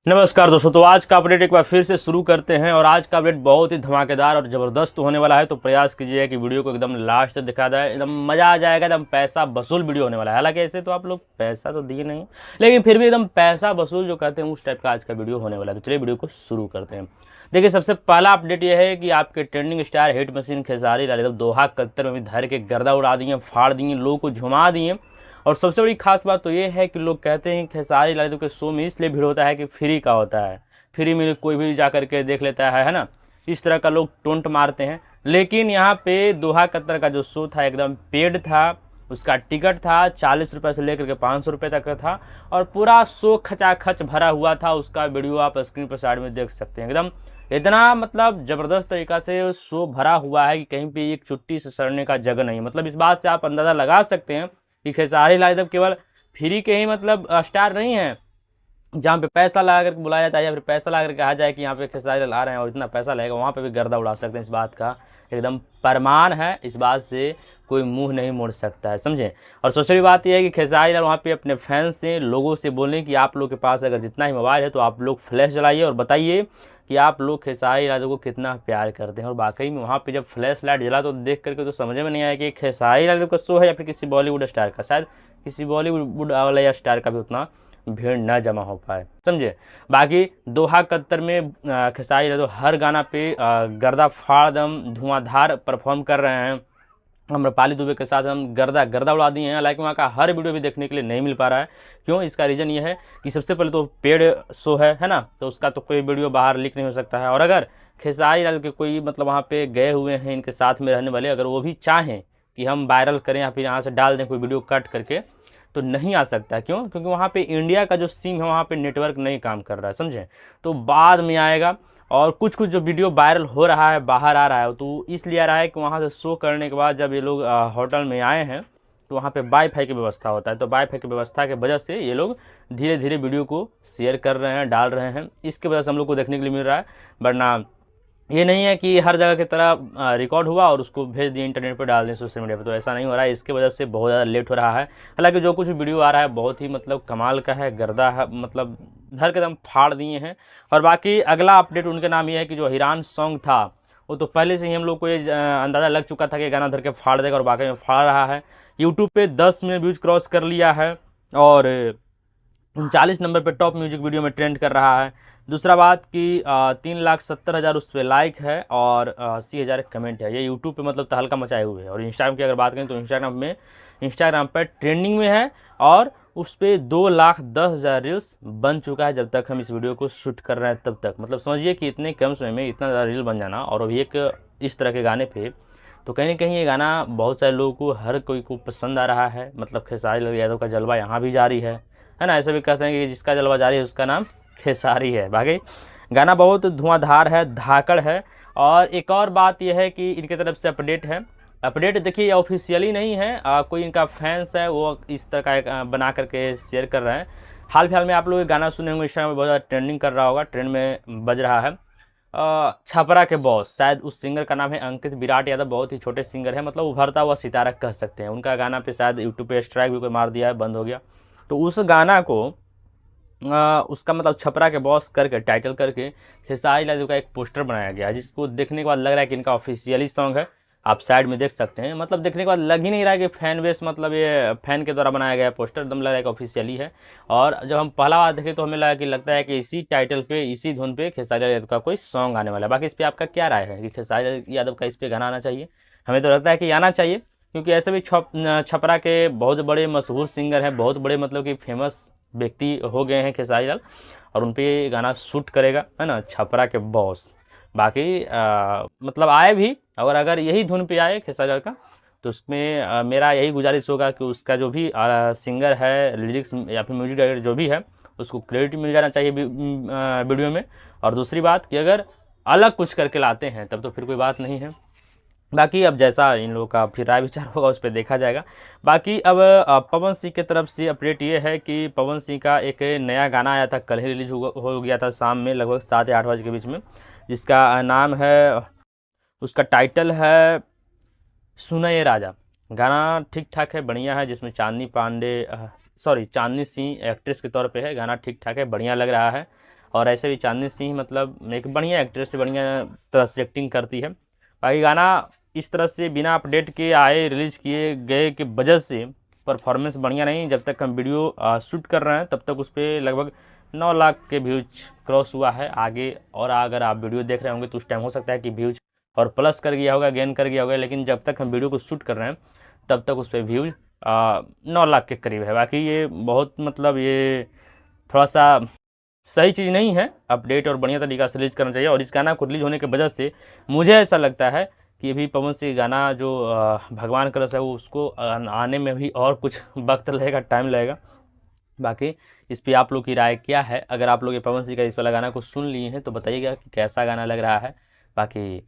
नमस्कार दोस्तों। तो आज का अपडेट एक बार फिर से शुरू करते हैं और आज का अपडेट बहुत ही धमाकेदार और ज़बरदस्त होने वाला है। तो प्रयास कीजिए कि वीडियो को एकदम लास्ट तक दिखा दें, एकदम मज़ा आ जाएगा। एकदम पैसा वसूल वीडियो होने वाला है। हालांकि ऐसे तो आप लोग पैसा तो दिए नहीं, लेकिन फिर भी एकदम पैसा वसूल जो कहते हैं उस टाइप का आज का वीडियो होने वाला है। तो चलिए वीडियो को शुरू करते हैं। देखिए, सबसे पहला अपडेट यह है कि आपके trending star hit machine Khesari Lal Yadav Doha Qatar में भी धर के गर्दा उड़ा दिए, फाड़ दिए, लोगों को झुमा दिए। और सबसे बड़ी खास बात तो ये है कि लोग कहते हैं खेसारी लाल यादव के शो में इसलिए भीड़ होता है कि फ्री का होता है, फ्री में कोई भी जा करके देख लेता है ना। इस तरह का लोग टोंट मारते हैं। लेकिन यहाँ पे दोहा कत्तर का जो शो था एकदम पेड था। उसका टिकट था 40 रुपये से लेकर के 500 रुपये तक का था और पूरा शो खचाखच भरा हुआ था। उसका वीडियो आप स्क्रीन पर साइड में देख सकते हैं। एकदम इतना मतलब ज़बरदस्त तरीक़ा से शो भरा हुआ है कि कहीं पे एक चुट्टी से सड़ने का जगह नहीं। मतलब इस बात से आप अंदाज़ा लगा सकते हैं कि खेसारी लाल यादव केवल फ्री के ही मतलब स्टार नहीं है, जहाँ पे पैसा लगा करके बुलाया जाता है या फिर पैसा लगा करके कहा जाए कि यहाँ पे खेसारी लाल आ रहे हैं और इतना पैसा लगेगा, वहाँ पे भी गर्दा उड़ा सकते हैं। इस बात का एकदम प्रमाण है। इस बात से कोई मुंह नहीं मोड़ सकता है, समझे। और सबसे बड़ी बात यह है कि खेसारी लाल वहाँ पे अपने फैंस से लोगों से बोलें कि आप लोग के पास अगर जितना ही मोबाइल है तो आप लोग फ्लैश जलाइए और बताइए कि आप लोग खेसारी लाल को कितना प्यार करते हैं। और वाकई में वहाँ पे जब फ्लैश लाइट जला तो देख करके तो समझ में नहीं आया कि खेसारी लाल का शो है या फिर किसी बॉलीवुड स्टार का। शायद किसी बॉलीवुड वाला या स्टार का भी उतना भीड़ न जमा हो पाए, समझे। बाकी दोहा कत्तर में खेसारी लाल हर गाना पे गर्दा फाड़ दम धुआंधार परफॉर्म कर रहे हैं। आम्रपाली दुबे के साथ हम गर्दा गर्दा उड़ा दिए हैं। हालांकि वहाँ का हर वीडियो भी देखने के लिए नहीं मिल पा रहा है। क्यों? इसका रीज़न ये है कि सबसे पहले तो पेड शो है ना, तो उसका तो कोई वीडियो बाहर लीक नहीं हो सकता है। और अगर खेसारी लाल के कोई मतलब वहाँ पे गए हुए हैं इनके साथ में रहने वाले, अगर वो भी चाहें कि हम वायरल करें या फिर यहाँ से डाल दें कोई वीडियो कट करके, तो नहीं आ सकता है। क्यों? क्योंकि वहाँ पे इंडिया का जो सिम है वहाँ पे नेटवर्क नहीं काम कर रहा है, समझें। तो बाद में आएगा। और कुछ कुछ जो वीडियो वायरल हो रहा है बाहर आ रहा है तो इसलिए आ रहा है कि वहाँ से शो करने के बाद जब ये लोग होटल में आए हैं तो वहाँ पे वाईफाई की व्यवस्था होता है। तो वाईफाई की व्यवस्था के वजह से ये लोग धीरे धीरे वीडियो को शेयर कर रहे हैं, डाल रहे हैं। इसके वजह से हम लोग को देखने के लिए मिल रहा है। वरना ये नहीं है कि हर जगह की तरह रिकॉर्ड हुआ और उसको भेज दिए, इंटरनेट पर डाल दें सोशल मीडिया पे। तो ऐसा नहीं हो रहा है। इसके वजह से बहुत ज़्यादा लेट हो रहा है। हालांकि जो कुछ वीडियो आ रहा है बहुत ही मतलब कमाल का है, गर्दा है, मतलब धर के दम फाड़ दिए हैं। और बाकी अगला अपडेट उनके नाम ये है कि जो हिरान सॉन्ग था वो तो पहले से ही हम लोग को ये अंदाज़ा लग चुका था कि गाना धर के फाड़ देगा और वाकई में फाड़ रहा है। यूट्यूब पे 10 मिलियन व्यूज़ क्रॉस कर लिया है और 39 नंबर पे टॉप म्यूजिक वीडियो में ट्रेंड कर रहा है। दूसरा बात कि 3,70,000 उस पर लाइक है और 80,000 कमेंट है। ये यूट्यूब पे मतलब तहलका मचाए हुए है। और इंस्टाग्राम की अगर बात करें तो इंस्टाग्राम पर ट्रेंडिंग में है और उस पर 2,10,000 रील्स बन चुका है जब तक हम इस वीडियो को शूट कर रहे हैं तब तक। मतलब समझिए कि इतने कम समय में इतना ज़्यादा रील बन जाना और अभी एक इस तरह के गाने पे, तो कहीं ना कहीं ये गाना बहुत सारे लोगों को, हर कोई को पसंद आ रहा है। मतलब खेसारी लाल यादव का जलवा यहाँ भी जारी है ना। ऐसे भी कहते हैं कि जिसका जलवा जारी है उसका नाम खेसारी है। बाकी गाना बहुत धुआंधार है, धाकड़ है। और एक और बात यह है कि इनके तरफ से अपडेट है। अपडेट देखिए ऑफिशियली नहीं है, कोई इनका फैंस है वो इस तरह का एक बना करके शेयर कर रहे हैं। हाल फिलहाल में आप लोग गाना सुने होंगे, इंस्टाग्राम में बहुत ज़्यादा ट्रेंडिंग कर रहा होगा, ट्रेंड में बज रहा है। छपरा के बॉस, शायद उस सिंगर का नाम है अंकित विराट यादव। बहुत ही छोटे सिंगर है, मतलब उभरता हुआ सितारा कह सकते हैं। उनका गाना पे शायद यूट्यूब पे स्ट्राइक भी कोई मार दिया है, बंद हो गया। तो उस गाना को उसका मतलब छपरा के बॉस करके टाइटल करके खेसारी लाल का एक पोस्टर बनाया गया है, जिसको देखने के बाद लग रहा है कि इनका ऑफिशियली सॉन्ग है। आप साइड में देख सकते हैं। मतलब देखने के बाद लग ही नहीं रहा है कि फैन बेस, मतलब ये फैन के द्वारा बनाया गया पोस्टर, एकदम लग रहा है कि ऑफिशियली है। और जब हम पहला बार देखें तो हमें लगा कि लगता है कि इसी टाइटल पे, इसी धुन पे खेसारी लाल यादव का कोई सॉन्ग आने वाला है। बाकी इस पर आपका क्या राय है कि खेसारी लाल यादव का इस पर गाना आना चाहिए? हमें तो लगता है कि आना चाहिए, क्योंकि ऐसे भी छपरा के बहुत बड़े मशहूर सिंगर हैं, बहुत बड़े मतलब कि फेमस व्यक्ति हो गए हैं खेसारी लाल, और उन पे गाना शूट करेगा, है ना, छपरा के बॉस। बाकी मतलब आए भी, और अगर यही धुन पे आए खेसारी लाल का तो उसमें मेरा यही गुजारिश होगा कि उसका जो भी सिंगर है, लिरिक्स या फिर म्यूजिक डायरेक्टर जो भी है, उसको क्रेडिट मिल जाना चाहिए वीडियो में। और दूसरी बात कि अगर अलग कुछ करके लाते हैं तब तो फिर कोई बात नहीं है। बाकी अब जैसा इन लोगों का फिर राय विचार होगा उस पर देखा जाएगा। बाकी अब पवन सिंह की तरफ से अपडेट ये है कि पवन सिंह का एक नया गाना आया था, कल ही रिलीज हो गया था शाम में लगभग 7 या 8 बजे के बीच में, जिसका नाम है, उसका टाइटल है सुना ये राजा। गाना ठीक ठाक है, बढ़िया है, जिसमें चांदनी सिंह एक्ट्रेस के तौर पे है। गाना ठीक ठाक है, बढ़िया लग रहा है। और ऐसे भी चांदनी सिंह मतलब एक बढ़िया एक्ट्रेस से बढ़िया तरह से एक्टिंग करती है। बाकी गाना इस तरह से बिना अपडेट के आए रिलीज़ किए गए की वजह से परफॉर्मेंस बढ़िया नहीं। जब तक हम वीडियो शूट कर रहे हैं तब तक उस पर लगभग 9 लाख के व्यूज क्रॉस हुआ है। आगे और अगर आप वीडियो देख रहे होंगे तो उस टाइम हो सकता है कि व्यूज और प्लस कर गया होगा, गेन कर गया होगा, लेकिन जब तक हम वीडियो को शूट कर रहे हैं तब तक उस पर व्यूज 9 लाख के करीब है। बाकी ये बहुत मतलब ये थोड़ा सा सही चीज़ नहीं है। अपडेट और बढ़िया तरीका से रिलीज़ करना चाहिए। और इस गाना को रिलीज होने की वजह से मुझे ऐसा लगता है कि अभी पवन सिंह गाना जो भगवान का रस है वो उसको आने में भी और कुछ वक्त लगेगा, टाइम लगेगा। बाकी इस पर आप लोग की राय क्या है? अगर आप लोग ये पवन सिंह का इस वाला गाना को सुन लिए हैं तो बताइएगा कि कैसा गाना लग रहा है। बाकी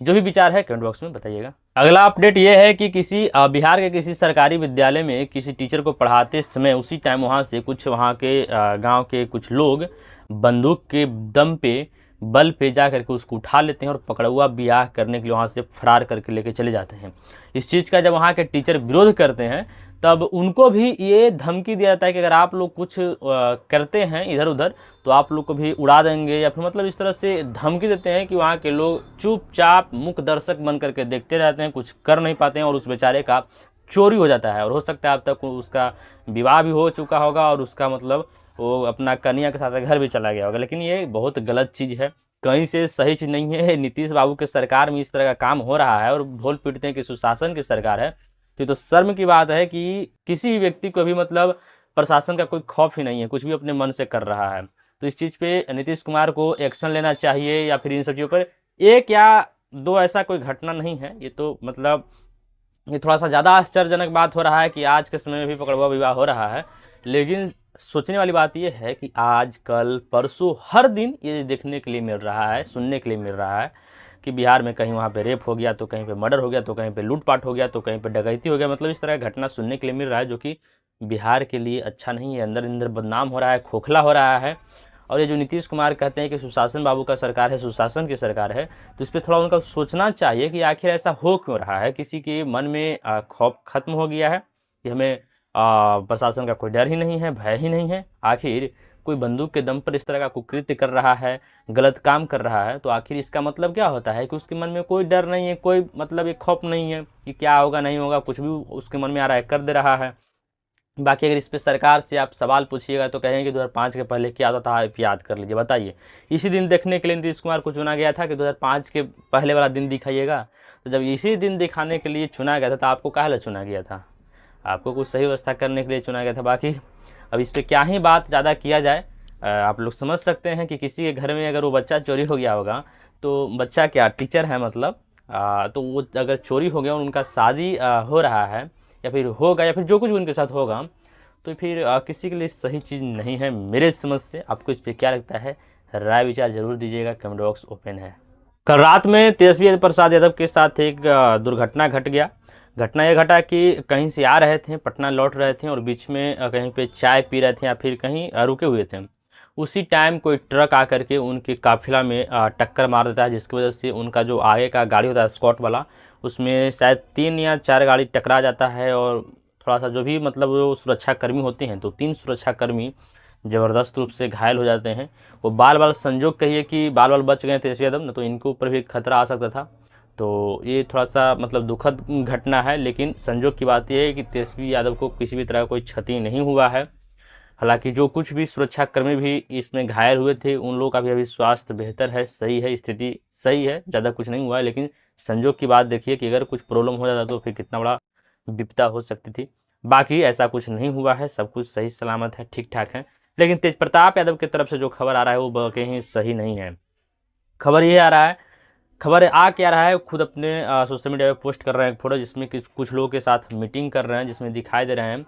जो भी विचार है कमेंट बॉक्स में बताइएगा। अगला अपडेट ये है कि किसी बिहार के किसी सरकारी विद्यालय में किसी टीचर को पढ़ाते समय उसी टाइम वहाँ से कुछ वहाँ के गांव के कुछ लोग बंदूक के दम पे बल पे जा करके उसको उठा लेते हैं और पकड़ुआ ब्याह करने के लिए वहाँ से फरार करके लेके चले जाते हैं। इस चीज़ का जब वहाँ के टीचर विरोध करते हैं तब उनको भी ये धमकी दिया जाता है कि अगर आप लोग कुछ करते हैं इधर उधर तो आप लोग को भी उड़ा देंगे, या फिर मतलब इस तरह से धमकी देते हैं कि वहाँ के लोग चुपचाप मूक दर्शक बन करके देखते रहते हैं, कुछ कर नहीं पाते हैं और उस बेचारे का चोरी हो जाता है। और हो सकता है अब तक उसका विवाह भी हो चुका होगा और उसका मतलब वो अपना कन्या के साथ घर भी चला गया होगा। लेकिन ये बहुत गलत चीज़ है, कहीं से सही चीज़ नहीं है। नीतीश बाबू के सरकार में इस तरह का काम हो रहा है और ढोल पीटते हैं कि सुशासन की सरकार है। तो शर्म की बात है कि किसी भी व्यक्ति को भी मतलब प्रशासन का कोई खौफ ही नहीं है, कुछ भी अपने मन से कर रहा है। तो इस चीज़ पे नीतीश कुमार को एक्शन लेना चाहिए, या फिर इन सब चीज़ों पर एक या दो ऐसा कोई घटना नहीं है। ये तो मतलब ये थोड़ा सा ज़्यादा आश्चर्यजनक बात हो रहा है कि आज के समय में भी पकड़वा विवाह हो रहा है। लेकिन सोचने वाली बात ये है कि आज कल परसों हर दिन ये देखने के लिए मिल रहा है, सुनने के लिए मिल रहा है कि बिहार में कहीं वहाँ पे रेप हो गया, तो कहीं पे मर्डर हो गया, तो कहीं पे लूटपाट हो गया, तो कहीं पे डकैती हो गया। मतलब इस तरह का घटना सुनने के लिए मिल रहा है जो कि बिहार के लिए अच्छा नहीं है। अंदर अंदर बदनाम हो रहा है, खोखला हो रहा है। और ये जो नीतीश कुमार कहते हैं कि सुशासन बाबू का सरकार है, सुशासन की सरकार है, तो इस पर थोड़ा उनका सोचना चाहिए कि आखिर ऐसा हो क्यों रहा है। किसी के मन में खौफ खत्म हो गया है कि हमें प्रशासन का कोई डर ही नहीं है, भय ही नहीं है। आखिर कोई बंदूक के दम पर इस तरह का कुकृत्य कर रहा है, गलत काम कर रहा है, तो आखिर इसका मतलब क्या होता है कि उसके मन में कोई डर नहीं है, कोई मतलब एक खौफ नहीं है कि क्या होगा नहीं होगा, कुछ भी उसके मन में आ रहा है कर दे रहा है। बाकी अगर इस पे सरकार से आप सवाल पूछिएगा तो कहेंगे कि 2005 के पहले क्या होता था, आप याद कर लीजिए। बताइए, इसी दिन देखने के लिए नीतीश कुमार को चुना गया था कि 2005 के पहले वाला दिन दिखाइएगा। तो जब इसी दिन दिखाने के लिए चुना गया था तो आपको काहे ला चुना गया था? आपको कुछ सही व्यवस्था करने के लिए चुना गया था। बाकी अब इस पर क्या ही बात ज़्यादा किया जाए। आप लोग समझ सकते हैं कि किसी के घर में अगर वो बच्चा चोरी हो गया होगा तो बच्चा क्या टीचर है मतलब, तो वो अगर चोरी हो गया और उनका शादी हो रहा है या फिर होगा या फिर जो कुछ भी उनके साथ होगा, तो फिर किसी के लिए सही चीज़ नहीं है मेरे समझ से। आपको इस पर क्या लगता है? राय विचार जरूर दीजिएगा, कमेंट बॉक्स ओपन है। कल रात में तेजस्वी प्रसाद यादव के साथ एक दुर्घटना घट गया। घटना यह घटा कि कहीं से आ रहे थे, पटना लौट रहे थे और बीच में कहीं पे चाय पी रहे थे या फिर कहीं रुके हुए थे। उसी टाइम कोई ट्रक आकर के उनके काफिला में टक्कर मार देता है, जिसकी वजह से उनका जो आगे का गाड़ी होता है स्कॉट वाला, उसमें शायद 3 या 4 गाड़ी टकरा जाता है। और थोड़ा सा जो भी मतलब वो सुरक्षाकर्मी होते हैं तो 3 सुरक्षाकर्मी ज़बरदस्त रूप से घायल हो जाते हैं। वो बाल बाल संजोग कहिए कि बाल बाल बच गए तेजस्वी यादव न, तो इनके ऊपर भी खतरा आ सकता था। तो ये थोड़ा सा मतलब दुखद घटना है, लेकिन संजोग की बात यह है कि तेजस्वी यादव को किसी भी तरह कोई क्षति नहीं हुआ है। हालांकि जो कुछ भी सुरक्षाकर्मी भी इसमें घायल हुए थे उन लोगों का भी अभी स्वास्थ्य बेहतर है, सही है, स्थिति सही है, ज़्यादा कुछ नहीं हुआ है। लेकिन संजोग की बात देखिए कि अगर कुछ प्रॉब्लम हो जाता तो फिर कितना बड़ा विपदा हो सकती थी। बाकी ऐसा कुछ नहीं हुआ है, सब कुछ सही सलामत है, ठीक ठाक है। लेकिन तेज प्रताप यादव की तरफ से जो खबर आ रहा है वो कहीं सही नहीं है। खबर ये आ रहा है, खबर आ क्या रहा है, खुद अपने सोशल मीडिया पे पोस्ट कर रहे हैं एक फोटो जिसमें कुछ लोगों के साथ मीटिंग कर रहे हैं, जिसमें दिखाई दे रहे हैं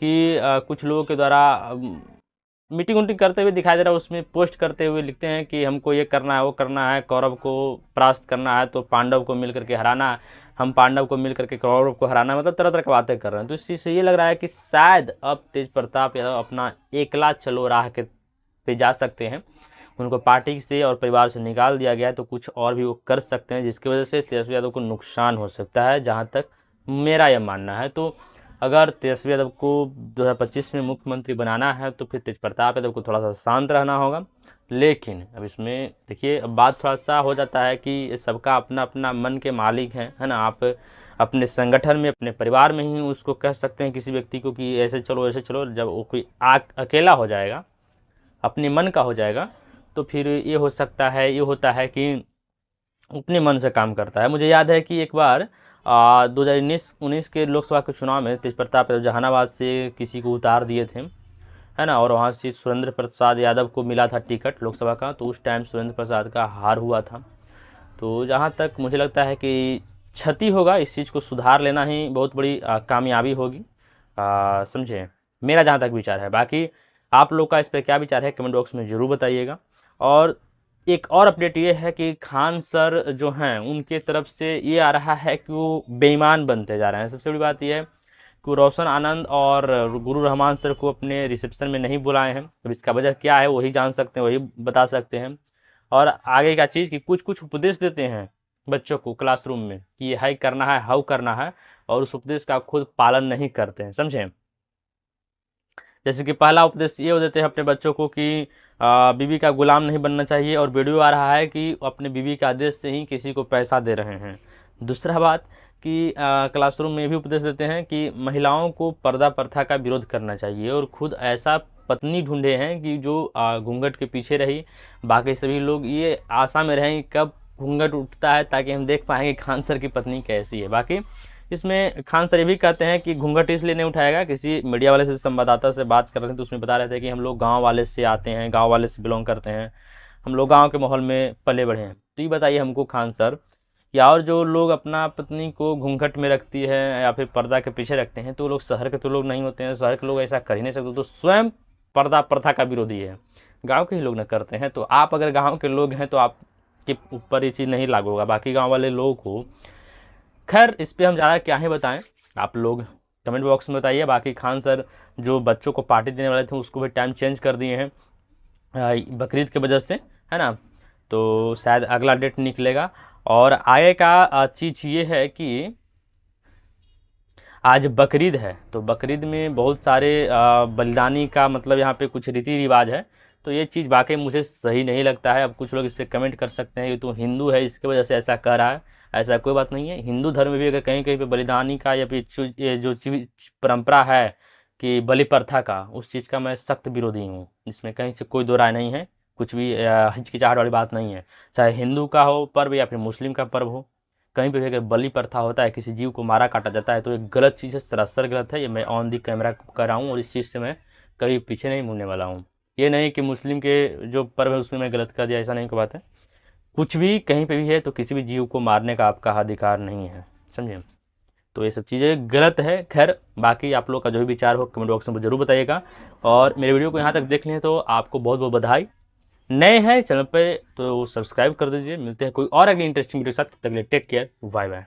कि कुछ लोगों के द्वारा मीटिंग उटिंग करते हुए दिखाई दे रहा है। उसमें पोस्ट करते हुए लिखते हैं कि हमको ये करना है, वो करना है, कौरव को परास्त करना है तो पांडव को मिल करके हराना है, हम पांडव को मिल करके कौरव को हराना है, मतलब तरह तरह की बातें कर रहे हैं। तो इस चीज़ से ये लग रहा है कि शायद अब तेज प्रताप यादव अपना एकला चलो राह के पे जा सकते हैं। उनको पार्टी से और परिवार से निकाल दिया गया है तो कुछ और भी वो कर सकते हैं, जिसकी वजह से तेजस्वी यादव को नुकसान हो सकता है, जहाँ तक मेरा यह मानना है। तो अगर तेजस्वी यादव को 2025 में मुख्यमंत्री बनाना है तो फिर तेज प्रताप यादव को थोड़ा सा शांत रहना होगा, लेकिन अब इसमें देखिए, अब बात थोड़ा सा हो जाता है कि सबका अपना अपना मन के मालिक हैं, है ना। आप अपने संगठन में, अपने परिवार में ही उसको कह सकते हैं किसी व्यक्ति को कि ऐसे चलो ऐसे चलो। जब वो कोई अकेला हो जाएगा, अपने मन का हो जाएगा, तो फिर ये हो सकता है, ये होता है कि अपने मन से काम करता है। मुझे याद है कि एक बार 2019 के लोकसभा के चुनाव में तेज प्रताप यादव जहानाबाद से किसी को उतार दिए थे, है ना। और वहाँ से सुरेंद्र प्रसाद यादव को मिला था टिकट लोकसभा का, तो उस टाइम सुरेंद्र प्रसाद का हार हुआ था। तो जहाँ तक मुझे लगता है कि क्षति होगा, इस चीज़ को सुधार लेना ही बहुत बड़ी कामयाबी होगी, समझे। मेरा जहाँ तक विचार है, बाकी आप लोग का इस पर क्या विचार है कमेंट बॉक्स में ज़रूर बताइएगा। और एक और अपडेट ये है कि खान सर जो हैं उनके तरफ से ये आ रहा है कि वो बेईमान बनते जा रहे हैं। सबसे बड़ी बात यह है कि रोशन आनंद और गुरु रहमान सर को अपने रिसेप्शन में नहीं बुलाए हैं। अब इसका वजह क्या है वही जान सकते हैं, वही बता सकते हैं। और आगे का चीज़ कि कुछ कुछ उपदेश देते हैं बच्चों को क्लासरूम में कि ये हाई करना है, हाउ करना है, और उस उपदेश का खुद पालन नहीं करते हैं, समझें। जैसे कि पहला उपदेश ये देते हैं अपने बच्चों को कि बीवी का गुलाम नहीं बनना चाहिए, और वीडियो आ रहा है कि अपने बीवी के आदेश से ही किसी को पैसा दे रहे हैं। दूसरा बात कि क्लासरूम में भी उपदेश देते हैं कि महिलाओं को पर्दा प्रथा का विरोध करना चाहिए, और खुद ऐसा पत्नी ढूंढे हैं कि जो घूंघट के पीछे रही। बाकी सभी लोग ये आशा में रहें कि कब घूंघट उठता है ताकि हम देख पाएंगे खान सर की पत्नी कैसी है। बाकी इसमें खान सर ये भी कहते हैं कि घूंघट इसलिए नहीं उठाएगा, किसी मीडिया वाले से, संवाददाता से बात कर रहे थे तो उसमें बता रहे थे कि हम लोग गांव वाले से आते हैं, गांव वाले से बिलोंग करते हैं, हम लोग गांव के माहौल में पले बढ़े हैं। तो ये बताइए हमको खान सर, या और जो लोग अपना पत्नी को घूंघट में रखती है या फिर पर्दा के पीछे रखते हैं, तो लोग शहर के तो लोग नहीं होते हैं, शहर के लोग ऐसा कर ही नहीं सकते, तो स्वयं पर्दा प्रथा का विरोधी है, गाँव के ही लोग न करते हैं। तो आप अगर गाँव के लोग हैं तो आपके ऊपर ये चीज़ नहीं लागू होगा, बाकी गाँव वाले लोगों को। खैर इस पर हम ज़्यादा क्या ही बताएं, आप लोग कमेंट बॉक्स में बताइए। बाकी खान सर जो बच्चों को पार्टी देने वाले थे उसको भी टाइम चेंज कर दिए हैं बकरीद की वजह से, है ना। तो शायद अगला डेट निकलेगा। और आगे का चीज़ ये है कि आज बकरीद है, तो बकरीद में बहुत सारे बलिदानी का मतलब यहाँ पे कुछ रीति रिवाज है। तो ये चीज़ वाकई मुझे सही नहीं लगता है। अब कुछ लोग इस पर कमेंट कर सकते हैं कि तू हिंदू है इसके वजह से ऐसा कर रहा है, ऐसा कोई बात नहीं है। हिंदू धर्म में भी अगर कहीं कहीं पे बलिदानी का या फिर ये जो परंपरा है कि बलि प्रथा का, उस चीज़ का मैं सख्त विरोधी हूँ। इसमें कहीं से कोई दो राय नहीं है, कुछ भी हिचकिचाहट वाली बात नहीं है। चाहे हिंदू का हो पर्व या फिर मुस्लिम का पर्व हो, कहीं पे भी अगर बलि प्रथा होता है, किसी जीव को मारा काटा जाता है, तो एक गलत चीज़ है, सरासर गलत है। ये मैं ऑन दी कैमरा कर रहा हूँ और इस चीज़ से मैं कभी पीछे नहीं मुड़ने वाला हूँ। ये नहीं कि मुस्लिम के जो पर्व है उसमें मैं गलत कर दिया, ऐसा नहीं की बात है। कुछ भी कहीं पे भी है तो किसी भी जीव को मारने का आपका अधिकार नहीं है, समझे। तो ये सब चीज़ें गलत है। खैर बाकी आप लोग का जो भी विचार हो कमेंट बॉक्स में ज़रूर बताइएगा। और मेरे वीडियो को यहाँ तक देख लें तो आपको बहुत बहुत बधाई। नए हैं चैनल पे तो सब्सक्राइब कर दीजिए। मिलते हैं कोई और अगली इंटरेस्टिंग वीडियो के साथ, तब तक के लिए टेक केयर, बाय बाय।